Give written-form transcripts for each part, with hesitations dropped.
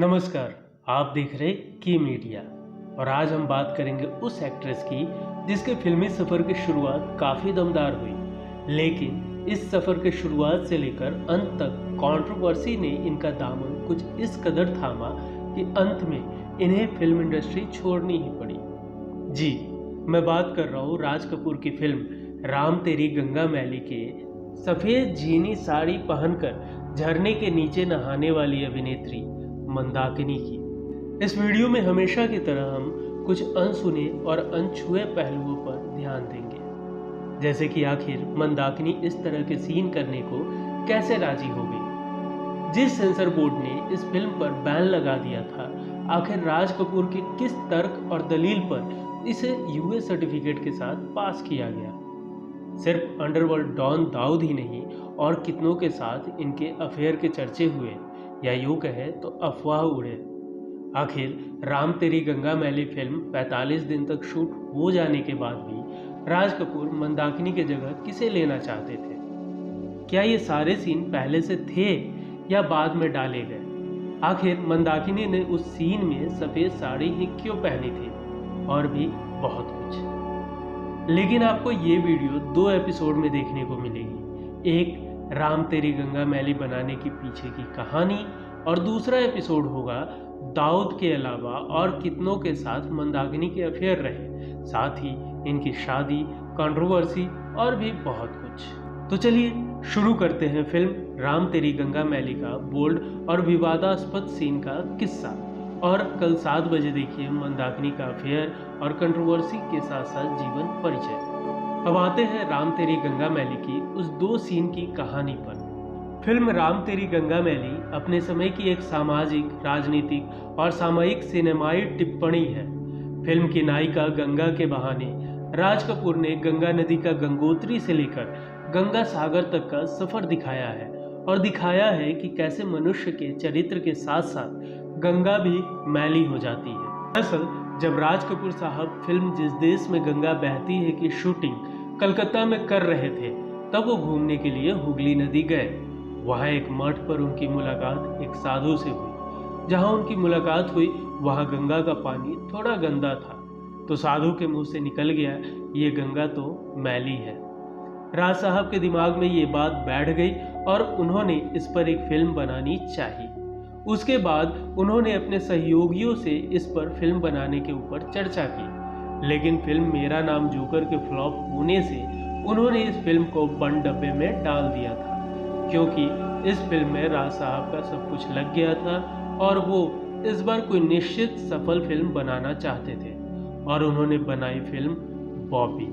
नमस्कार, आप देख रहे की मीडिया। और आज हम बात करेंगे उस एक्ट्रेस की जिसके फिल्मी सफ़र की शुरुआत काफ़ी दमदार हुई, लेकिन इस सफ़र के शुरुआत से लेकर अंत तक कंट्रोवर्सी ने इनका दामन कुछ इस कदर थामा कि अंत में इन्हें फिल्म इंडस्ट्री छोड़नी ही पड़ी। जी, मैं बात कर रहा हूँ राज कपूर की फिल्म राम तेरी गंगा मैली के सफ़ेद जीनी साड़ी पहनकर झरने के नीचे नहाने वाली अभिनेत्री मंदाकिनी की। इस वीडियो में हमेशा की तरह हम कुछ अनसुने और अनछुए पहलुओं पर ध्यान देंगे, जैसे कि आखिर मंदाकिनी इस तरह के सीन करने को कैसे राजी हो गई। जिस सेंसर बोर्ड ने इस फिल्म पर बैन लगा दिया था, आखिर राज कपूर के किस तर्क और दलील पर इसे यूएस सर्टिफिकेट के साथ पास किया गया। सिर्फ अंडरवर्ल्ड डॉन दाऊद ही नहीं और कितनों के साथ इनके अफेयर के चर्चे हुए, या यूँ कहे तो अफवाह उड़े। आखिर राम तेरी गंगा मैली फिल्म 45 दिन तक शूट हो जाने के बाद भी राज कपूर मंदाकिनी के जगह किसे लेना चाहते थे? क्या ये सारे सीन पहले से थे या बाद में डाले गए? आखिर मंदाकिनी ने उस सीन में सफ़ेद साड़ी ही क्यों पहनी थी? और भी बहुत कुछ। लेकिन आपको ये वीडियो 2 एपिसोड में देखने को मिलेगी। एक राम तेरी गंगा मैली बनाने की पीछे की कहानी, और दूसरा एपिसोड होगा दाऊद के अलावा और कितनों के साथ मंदाकिनी के अफेयर रहे, साथ ही इनकी शादी, कंट्रोवर्सी और भी बहुत कुछ। तो चलिए शुरू करते हैं फिल्म राम तेरी गंगा मैली का बोल्ड और विवादास्पद सीन का किस्सा। और कल 7 बजे देखिए मंदाकिनी का अफेयर और कंट्रोवर्सी के साथ साथ जीवन परिचय। अब आते हैं राम तेरी गंगा मैली की उस 2 सीन की कहानी पर। फिल्म राम तेरी गंगा मैली अपने समय की एक सामाजिक, राजनीतिक और सामयिक सिनेमाई टिप्पणी है। फिल्म की नायिका गंगा के बहाने राज कपूर ने गंगा नदी का गंगोत्री से लेकर गंगा सागर तक का सफर दिखाया है, और दिखाया है कि कैसे मनुष्य के चरित्र के साथ साथ गंगा भी मैली हो जाती है। दरअसल जब राज कपूर साहब फिल्म जिस देश में गंगा बहती है की शूटिंग कलकत्ता में कर रहे थे, तब वो घूमने के लिए हुगली नदी गए। वहाँ एक मठ पर उनकी मुलाकात एक साधु से हुई। जहाँ उनकी मुलाकात हुई वहाँ गंगा का पानी थोड़ा गंदा था, तो साधु के मुंह से निकल गया, ये गंगा तो मैली है। राज साहब के दिमाग में ये बात बैठ गई और उन्होंने इस पर एक फिल्म बनानी चाहिए। उसके बाद उन्होंने अपने सहयोगियों से इस पर फिल्म बनाने के ऊपर चर्चा की, लेकिन फिल्म मेरा नाम जोकर के फ्लॉप होने से उन्होंने इस फिल्म को बंद डब्बे में डाल दिया था, क्योंकि इस फिल्म में राज साहब का सब कुछ लग गया था और वो इस बार कोई निश्चित सफल फिल्म बनाना चाहते थे, और उन्होंने बनाई फिल्म बॉबी।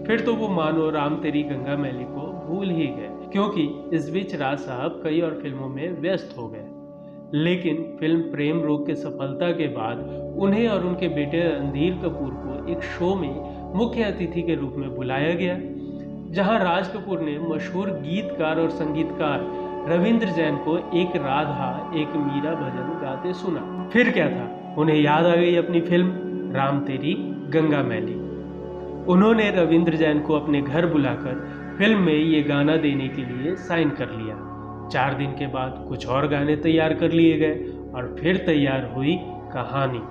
फिर तो वो मानो राम तेरी गंगा मैली को भूल ही गए, क्योंकि इस बीच राज साहब कई और फिल्मों में व्यस्त हो गए। लेकिन फिल्म प्रेम रोग के सफलता के बाद उन्हें और उनके बेटे रणधीर कपूर को एक शो में मुख्य अतिथि के रूप में बुलाया गया, जहां राज कपूर ने मशहूर गीतकार और संगीतकार रविंद्र जैन को एक राधा एक मीरा भजन गाते सुना। फिर क्या था, उन्हें याद आ गई अपनी फिल्म राम तेरी गंगा मैली। उन्होंने रविंद्र जैन को अपने घर बुलाकर फिल्म में ये गाना देने के लिए साइन कर लिया। 4 दिन के बाद कुछ और गाने तैयार कर लिए गए और फिर तैयार हुई कहानी।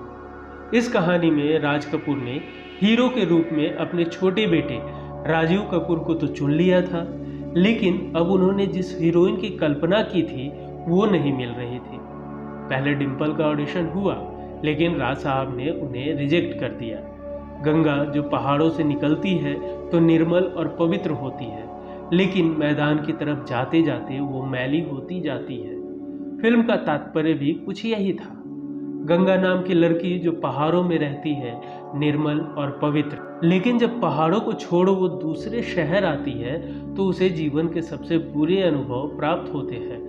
इस कहानी में राज कपूर ने हीरो के रूप में अपने छोटे बेटे राजीव कपूर को तो चुन लिया था, लेकिन अब उन्होंने जिस हीरोइन की कल्पना की थी वो नहीं मिल रही थी। पहले डिम्पल का ऑडिशन हुआ, लेकिन राज साहब ने उन्हें रिजेक्ट कर दिया। गंगा जो पहाड़ों से निकलती है तो निर्मल और पवित्र होती है, लेकिन मैदान की तरफ जाते जाते वो मैली होती जाती है। फिल्म का तात्पर्य भी कुछ यही था। गंगा नाम की लड़की जो पहाड़ों में रहती है, निर्मल और पवित्र, लेकिन जब पहाड़ों को छोड़ वो दूसरे शहर आती है तो उसे जीवन के सबसे बुरे अनुभव प्राप्त होते हैं।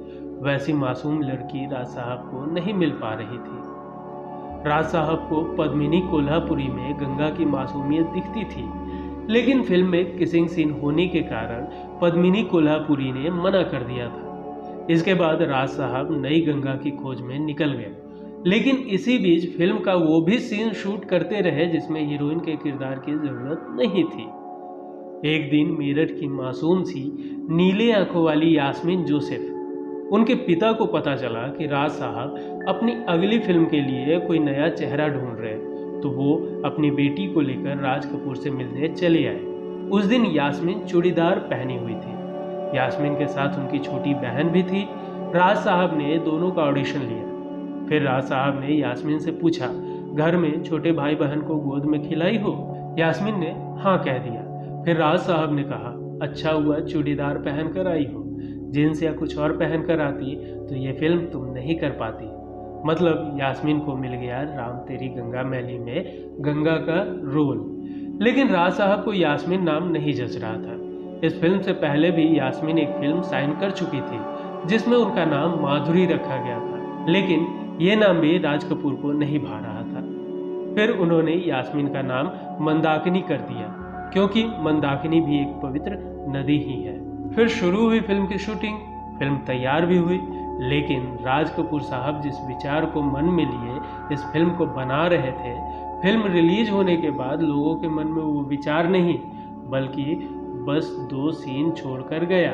वैसी मासूम लड़की राज साहब को नहीं मिल पा रही थी। राज साहब को पद्मिनी कोल्हापुरी में गंगा की मासूमियत दिखती थी, लेकिन फिल्म में किसिंग सीन होने के कारण पद्मिनी कोल्हापुरी ने मना कर दिया था। इसके बाद राज साहब नई गंगा की खोज में निकल गए, लेकिन इसी बीच फिल्म का वो भी सीन शूट करते रहे जिसमें हीरोइन के किरदार की जरूरत नहीं थी। एक दिन मेरठ की मासूम सी नीले आंखों वाली यास्मीन जोसेफ उनके पिता को पता चला कि राज साहब अपनी अगली फिल्म के लिए कोई नया चेहरा ढूंढ रहे हैं, तो वो अपनी बेटी को लेकर राज कपूर से मिलने चले आए। उस दिन यास्मीन चूड़ीदार पहनी हुई थी। यास्मीन के साथ उनकी छोटी बहन भी थी। राज साहब ने दोनों का ऑडिशन लिया। फिर राज साहब ने यास्मीन से पूछा, घर में छोटे भाई बहन को गोद में खिलाई हो? यास्मीन ने हाँ कह दिया। फिर राज साहब ने कहा, अच्छा हुआ चूड़ीदार पहन कर आई हो, जीन्स या कुछ और पहन कर आती तो ये फिल्म तुम नहीं कर पाती। मतलब यास्मीन को मिल गया राम तेरी गंगा मैली में गंगा का रोल। लेकिन राज साहब को यास्मीन नाम नहीं जच रहा था। इस फिल्म से पहले भी यास्मीन एक फिल्म साइन कर चुकी थी जिसमें उनका नाम माधुरी रखा गया था, लेकिन ये नाम भी राज कपूर को नहीं भा रहा था। फिर उन्होंने यास्मीन का नाम मंदाकिनी कर दिया, क्योंकि मंदाकिनी भी एक पवित्र नदी ही है। फिर शुरू हुई फिल्म की शूटिंग। फिल्म तैयार भी हुई, लेकिन राज कपूर साहब जिस विचार को मन में लिए इस फिल्म को बना रहे थे, फिल्म रिलीज होने के बाद लोगों के मन में वो विचार नहीं, बल्कि बस 2 सीन छोड़कर गया,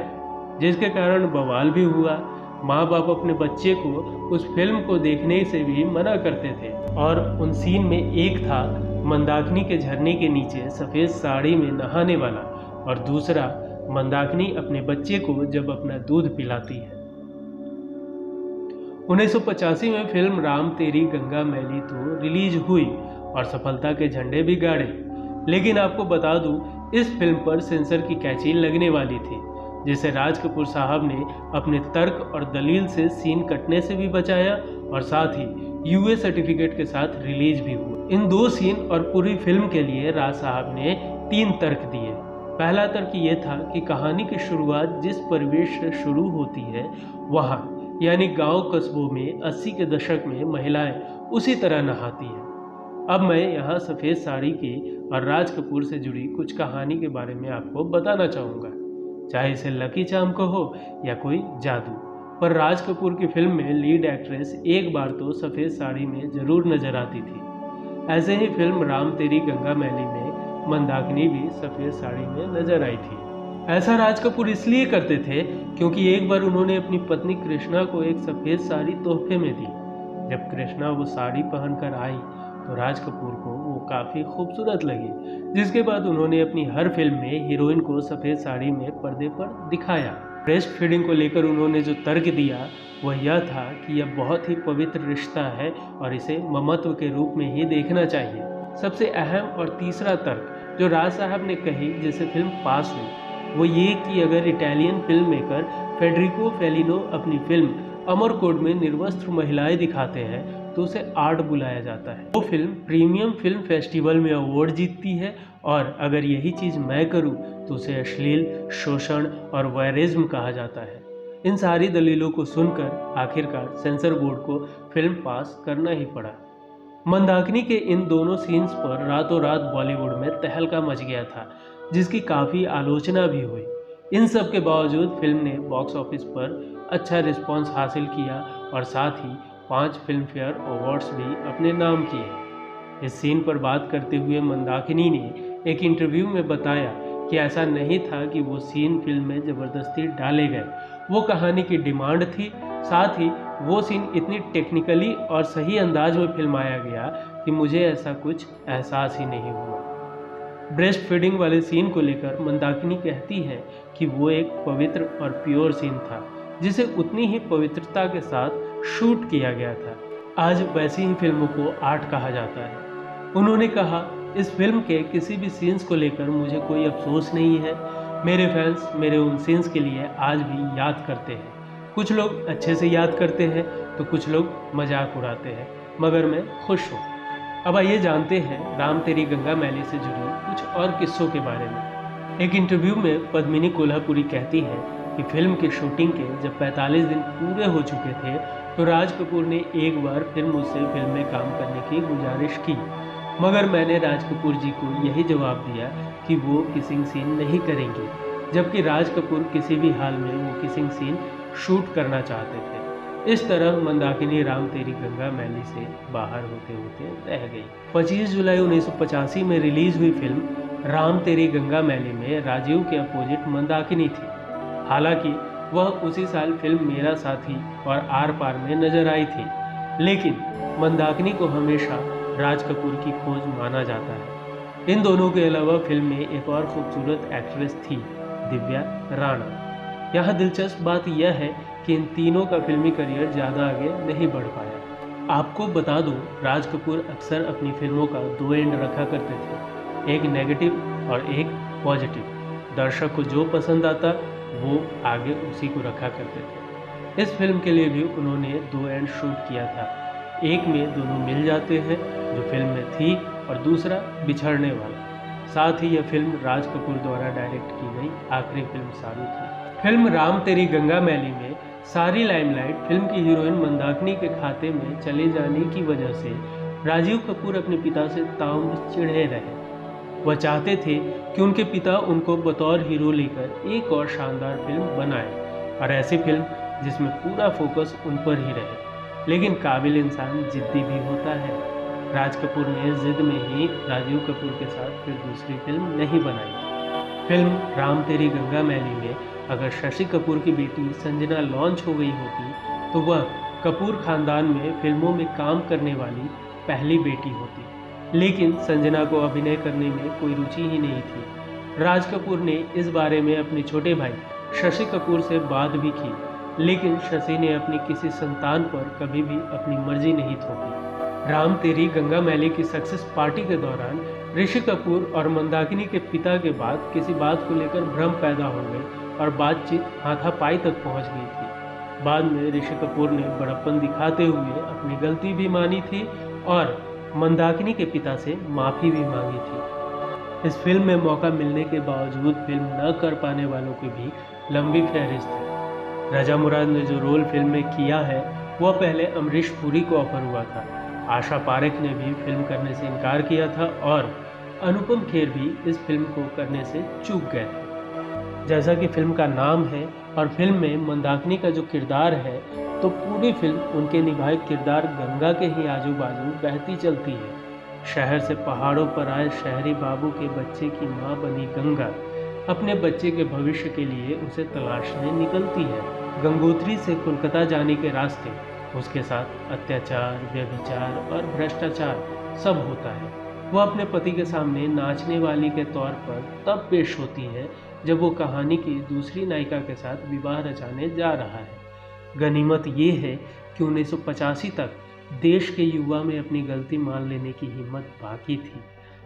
जिसके कारण बवाल भी हुआ। माँ बाप अपने बच्चे को उस फिल्म को देखने से भी मना करते थे, और उन सीन में एक था मंदाकिनी के झरने के नीचे सफ़ेद साड़ी में नहाने वाला, और दूसरा मंदाकिनी अपने बच्चे को जब अपना दूध पिलाती है। 1985 में फिल्म राम तेरी गंगा मैली तो रिलीज हुई और सफलता के झंडे भी गाड़े, लेकिन आपको बता दूं, इस फिल्म पर सेंसर की कैंची लगने वाली थी, जिसे राज कपूर साहब ने अपने तर्क और दलील से सीन कटने से भी बचाया, और साथ ही यूए सर्टिफिकेट के साथ रिलीज भी हुआ। इन 2 सीन और पूरी फिल्म के लिए राज साहब ने 3 तर्क दिए। पहला तर्क ये था कि कहानी की शुरुआत जिस परिवेश से शुरू होती है, वहाँ यानी गांव कस्बों में 80 के दशक में महिलाएं उसी तरह नहाती हैं। अब मैं यहाँ सफ़ेद साड़ी की और राज कपूर से जुड़ी कुछ कहानी के बारे में आपको बताना चाहूँगा, चाहे इसे लकी चार्म कहो या कोई जादू। पर राज कपूर की फिल्म में लीड एक्ट्रेस एक बार तो सफ़ेद साड़ी में ज़रूर नजर आती थी। ऐसे ही फिल्म राम तेरी गंगा मैली में मंदाकिनी भी सफ़ेद साड़ी में नजर आई थी। ऐसा राज कपूर इसलिए करते थे क्योंकि एक बार उन्होंने अपनी पत्नी कृष्णा को एक सफ़ेद साड़ी तोहफे में दी। जब कृष्णा वो साड़ी पहनकर आई तो राज कपूर को वो काफ़ी खूबसूरत लगी, जिसके बाद उन्होंने अपनी हर फिल्म में हीरोइन को सफ़ेद साड़ी में पर्दे पर दिखाया। ब्रेस्ट फीडिंग को लेकर उन्होंने जो तर्क दिया वह यह था कि यह बहुत ही पवित्र रिश्ता है और इसे ममत्व के रूप में ही देखना चाहिए। सबसे अहम और तीसरा तर्क जो राज साहब ने कही जिससे फिल्म पास हुई, वो ये कि अगर इटालियन फिल्म मेकर फेडरिको फेलिनो अपनी फिल्म अमरकोड में निर्वस्त्र महिलाएं दिखाते हैं तो उसे आर्ट बुलाया जाता है। वो फिल्म प्रीमियम फिल्म फेस्टिवल में अवार्ड जीतती है, और अगर यही चीज़ मैं करूं तो उसे अश्लील, शोषण और वैरिज्म कहा जाता है। इन सारी दलीलों को सुनकर आखिरकार सेंसर बोर्ड को फिल्म पास करना ही पड़ा। मंदाकिनी के इन दोनों सीन्स पर रातों रात बॉलीवुड में तहलका मच गया था, जिसकी काफ़ी आलोचना भी हुई। इन सब के बावजूद फिल्म ने बॉक्स ऑफिस पर अच्छा रिस्पांस हासिल किया और साथ ही 5 फिल्म फेयर अवार्ड्स भी अपने नाम किए। इस सीन पर बात करते हुए मंदाकिनी ने एक इंटरव्यू में बताया कि ऐसा नहीं था कि वो सीन फिल्म में ज़बरदस्ती डाले गए, वो कहानी की डिमांड थी। साथ ही वो सीन इतनी टेक्निकली और सही अंदाज में फिल्माया गया कि मुझे ऐसा कुछ एहसास ही नहीं हुआ। ब्रेस्ट फीडिंग वाले सीन को लेकर मंदाकिनी कहती है कि वो एक पवित्र और प्योर सीन था, जिसे उतनी ही पवित्रता के साथ शूट किया गया था। आज वैसी ही फिल्मों को आर्ट कहा जाता है। उन्होंने कहा, इस फिल्म के किसी भी सीन्स को लेकर मुझे कोई अफसोस नहीं है। मेरे फैंस मेरे उन सीन्स के लिए आज भी याद करते हैं। कुछ लोग अच्छे से याद करते हैं तो कुछ लोग मजाक उड़ाते हैं, मगर मैं खुश हूँ। अब आइए जानते हैं राम तेरी गंगा मैली से जुड़ी कुछ और किस्सों के बारे में। एक इंटरव्यू में पद्मिनी कोल्हापुरी कहती है कि फिल्म की शूटिंग के जब 45 दिन पूरे हो चुके थे तो राज कपूर ने एक बार फिर मुझसे फिल्म में काम करने की गुजारिश की, मगर मैंने राज कपूर जी को यही जवाब दिया कि वो किसिंग सीन नहीं करेंगे, जबकि राज कपूर किसी भी हाल में वो किसिंग सीन शूट करना चाहते थे। इस तरह मंदाकिनी राम तेरी गंगा मैली से बाहर होते होते रह गई। 25 जुलाई 1985 में रिलीज हुई फिल्म राम तेरी गंगा मैली में राजीव के अपोजिट मंदाकिनी थी। हालांकि वह उसी साल फिल्म मेरा साथी और आर पार में नजर आई थी, लेकिन मंदाकिनी को हमेशा राज कपूर की खोज माना जाता है। इन दोनों के अलावा फिल्म में एक और खूबसूरत एक्ट्रेस थी, दिव्या राणा। यहाँ दिलचस्प बात यह है कि इन तीनों का फिल्मी करियर ज़्यादा आगे नहीं बढ़ पाया। आपको बता दूं, राज कपूर अक्सर अपनी फिल्मों का दो एंड रखा करते थे, एक नेगेटिव और एक पॉजिटिव। दर्शक को जो पसंद आता वो आगे उसी को रखा करते थे। इस फिल्म के लिए भी उन्होंने दो एंड शूट किया था। एक में दोनों मिल जाते हैं जो फिल्म में थी, और दूसरा बिछड़ने वाला। साथ ही यह फिल्म राज कपूर द्वारा डायरेक्ट की गई आखिरी फिल्म साबित हुई। फिल्म राम तेरी गंगा मैली में सारी लाइमलाइट फिल्म की हीरोइन मंदाकिनी के खाते में चले जाने की वजह से राजीव कपूर अपने पिता से ताउम्र चिढ़े रहे। वह चाहते थे कि उनके पिता उनको बतौर हीरो लेकर एक और शानदार फिल्म बनाए, और ऐसी फिल्म जिसमें पूरा फोकस उन पर ही रहे। लेकिन काबिल इंसान जिद्दी भी होता है। राज कपूर ने जिद में ही राजीव कपूर के साथ फिर दूसरी फिल्म नहीं बनाई। फिल्म राम तेरी गंगा मैली में अगर शशि कपूर की बेटी संजना लॉन्च हो गई होती तो वह कपूर खानदान में फिल्मों में काम करने वाली पहली बेटी होती। लेकिन संजना को अभिनय करने में कोई रुचि ही नहीं थी। राज कपूर ने इस बारे में अपने छोटे भाई शशि कपूर से बात भी की, लेकिन शशि ने अपनी किसी संतान पर कभी भी अपनी मर्जी नहीं थोपी। राम तेरी गंगा मैली की सक्सेस पार्टी के दौरान ऋषि कपूर और मंदाकिनी के पिता के बाद किसी बात को लेकर भ्रम पैदा हो गए और बातचीत हाथापाई तक पहुंच गई थी। बाद में ऋषि कपूर ने बड़प्पन दिखाते हुए अपनी गलती भी मानी थी और मंदाकिनी के पिता से माफ़ी भी मांगी थी। इस फिल्म में मौका मिलने के बावजूद फिल्म न कर पाने वालों की भी लंबी फहरिस्त है। रजा मुराद ने जो रोल फिल्म में किया है वह पहले अमरीश पुरी को ऑफर हुआ था। आशा पारेख ने भी फिल्म करने से इनकार किया था और अनुपम खेर भी इस फिल्म को करने से चूक गए थे। जैसा कि फिल्म का नाम है और फिल्म में मंदाकिनी का जो किरदार है, तो पूरी फिल्म उनके निभाए किरदार गंगा के ही आजू बाजू बहती चलती है। शहर से पहाड़ों पर आए शहरी बाबू के बच्चे की माँ बनी गंगा अपने बच्चे के भविष्य के लिए उसे तलाशने निकलती है। गंगोत्री से कोलकाता जाने के रास्ते उसके साथ अत्याचार, व्यभिचार और भ्रष्टाचार सब होता है। वह अपने पति के सामने नाचने वाली के तौर पर तब पेश होती है जब वो कहानी की दूसरी नायिका के साथ विवाह रचाने जा रहा है। गनीमत ये है कि 1985 तक देश के युवा में अपनी गलती मान लेने की हिम्मत बाकी थी।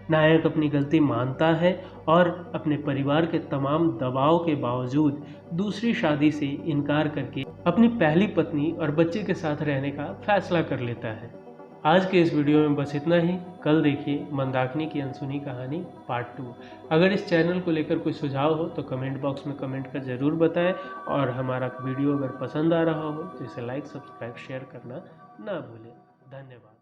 नायक अपनी गलती मानता है और अपने परिवार के तमाम दबाव के बावजूद दूसरी शादी से इनकार करके अपनी पहली पत्नी और बच्चे के साथ रहने का फैसला कर लेता है। आज के इस वीडियो में बस इतना ही। कल देखिए मंदाकिनी की अनसुनी कहानी पार्ट 2। अगर इस चैनल को लेकर कोई सुझाव हो तो कमेंट बॉक्स में कमेंट कर ज़रूर बताएं, और हमारा वीडियो अगर पसंद आ रहा हो तो इसे लाइक, सब्सक्राइब, शेयर करना ना भूलें। धन्यवाद।